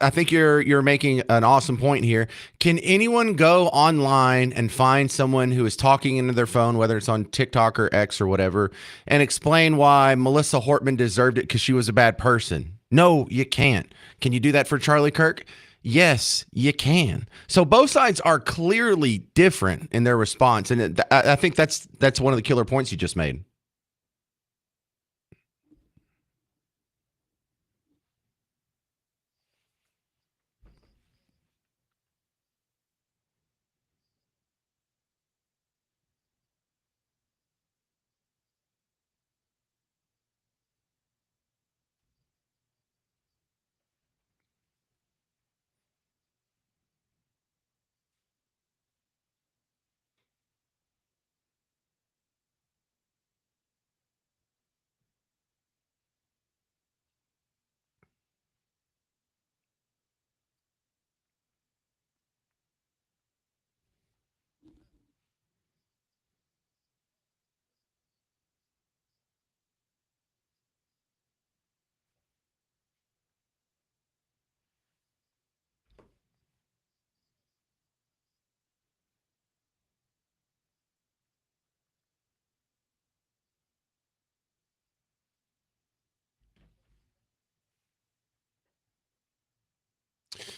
I think you're making an awesome point here. Can anyone go online and find someone who is talking into their phone, whether it's on TikTok or X or whatever, and explain why Melissa Hortman deserved it because she was a bad person? No, you can't. Can you do that for Charlie Kirk? Yes, you can. So both sides are clearly different in their response, and I think that's one of the killer points you just made.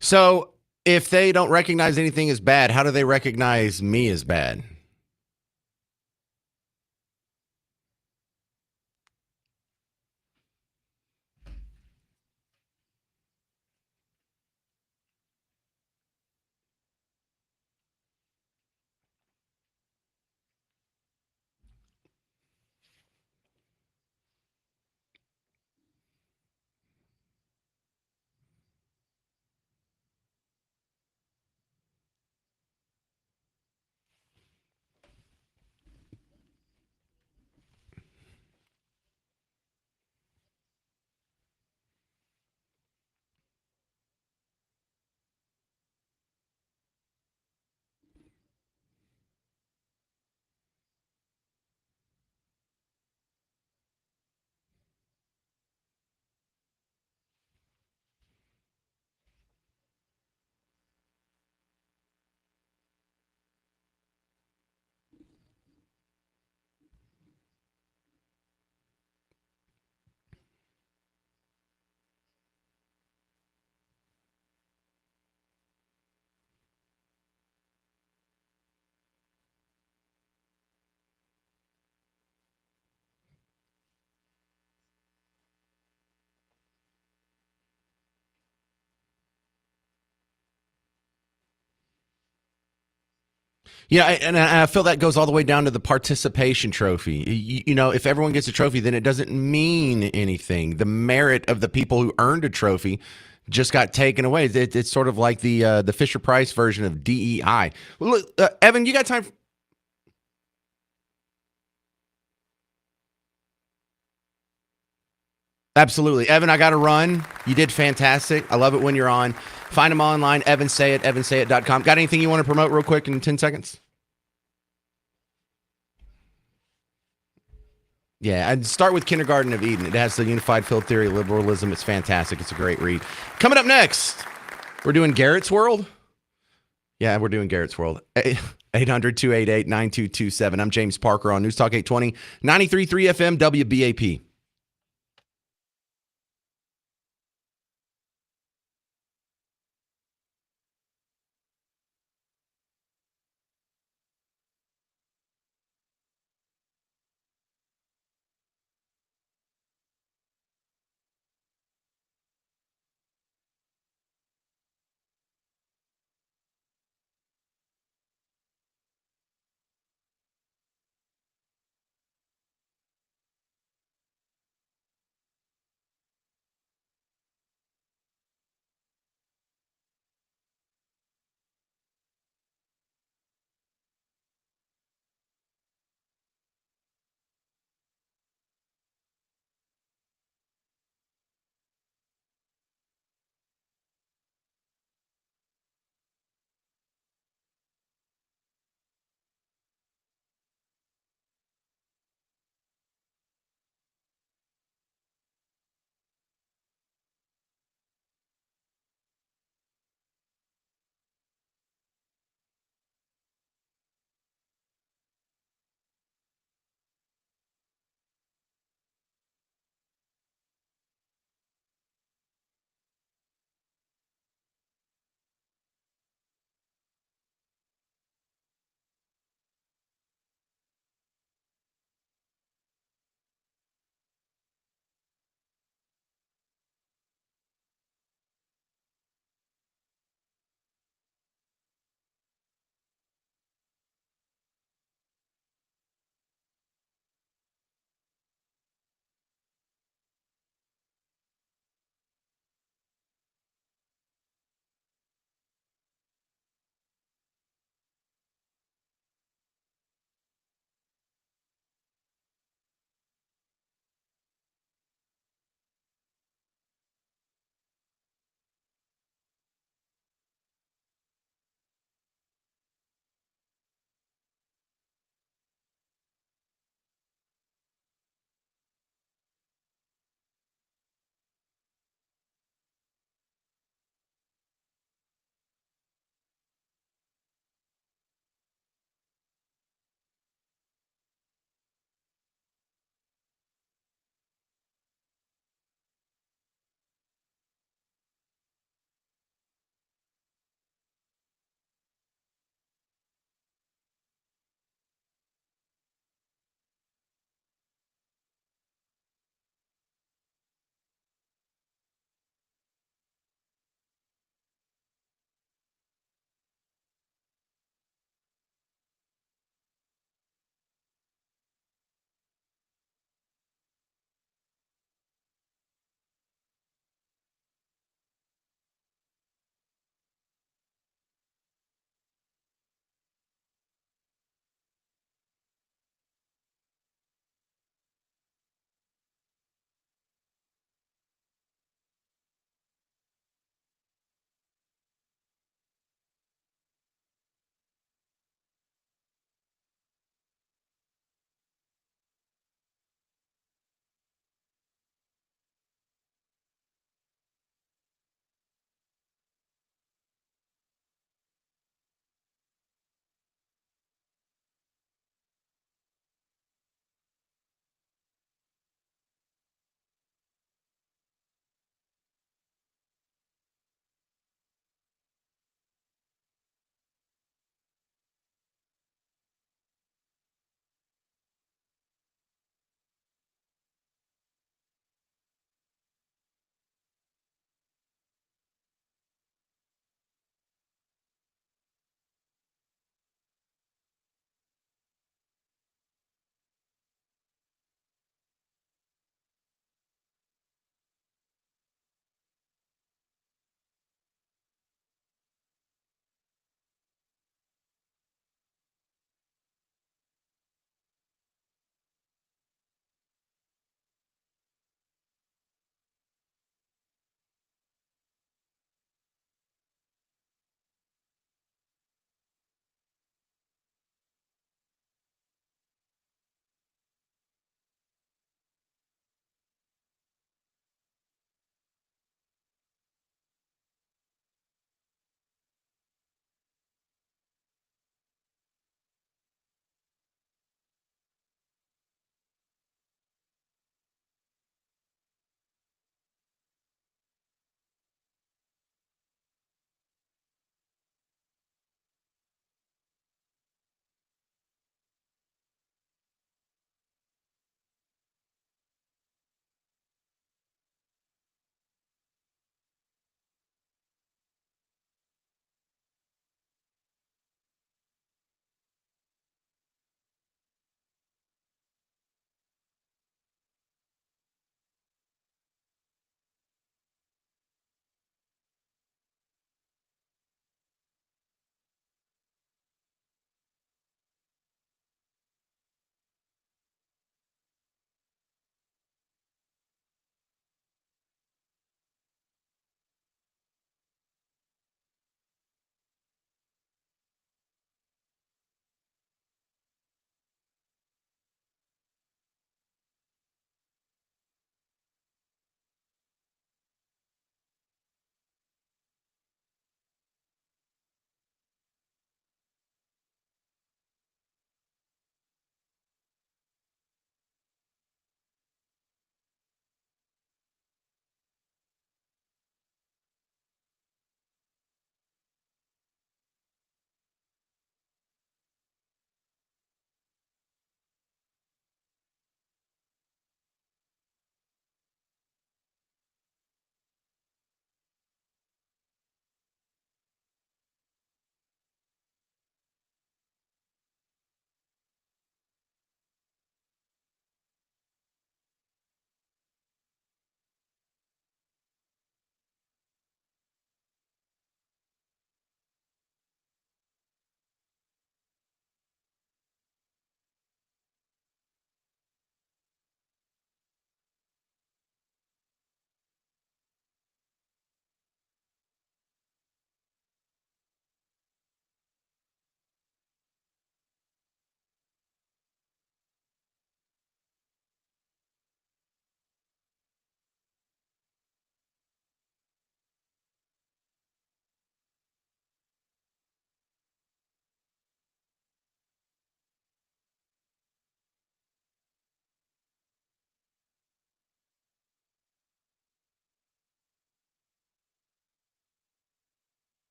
So if they don't recognize anything as bad, how do they recognize me as bad? Yeah, and I feel that goes all the way down to the participation trophy. You know, if everyone gets a trophy, then it doesn't mean anything. The merit of the people who earned a trophy just got taken away. It's sort of like the Fisher Price version of DEI. Well, look, Evan, you got time? Absolutely. Evan, I got to run. You did fantastic. I love it when you're on. Find him online, Evan Sayet, evansayet.com. Got anything you want to promote real quick in 10 seconds? Yeah, I'd start with Kindergarten of Eden. It has the unified field theory of liberalism. It's fantastic. It's a great read. Coming up next, we're doing Garrett's World. Yeah, we're doing Garrett's World. 800-288-9227. I'm James Parker on News Talk 820, 93.3 FM, WBAP.